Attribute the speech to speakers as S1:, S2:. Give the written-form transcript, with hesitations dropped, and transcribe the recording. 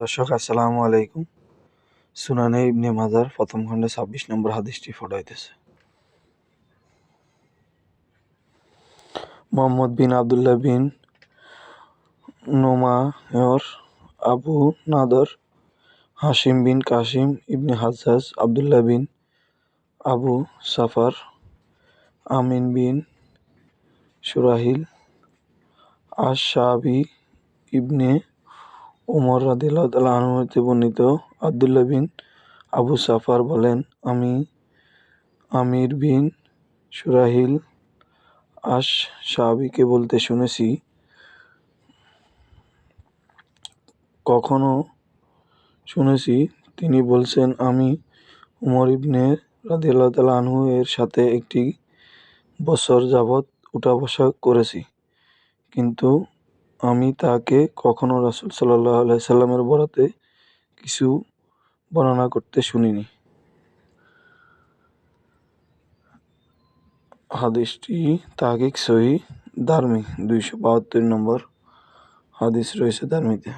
S1: দর্শক আসসালামু আলাইকুম। সুনানে ইবনে মাজার প্রথম খণ্ডে 26 নম্বর হাদিসটি ফোটাইতেছে। মোহাম্মদ বিন আবদুল্লাহ বিন নোমায়র, আবু নাদর, হাশিম বিন কাসিম ইবনে হাজ্জাজ, আবদুল্লাহ বিন আবু সাফার, আমিন বিন সুরাহিল, আশ-শা'বি ইবনে উমর রাদিয়াল্লাহু তাআলা আনহু হতে বর্ণিত। আবদুল্লাহ বিন আবু সাফার বলেন, আমি আমির বিন সুরাহিল আশ-শা'বিকে বলতে শুনেছি, কখনো শুনেছি তিনি বলছেন, আমি উমর ইবনে রাদিয়াল্লাহু তাআলা আনহু এর সাথে একটি বছর যাবৎ উঠা বসা করেছি, কিন্তু আমি তাকে কখনো রাসূল সাল্লাল্লাহু আলাইহি সাল্লামের বরাতে কিছু বর্ণনা করতে শুনিনি। হাদিসটি তাহকিক সহিহ দারমি 272 নম্বর হাদিস রয়েছে দারমিতে।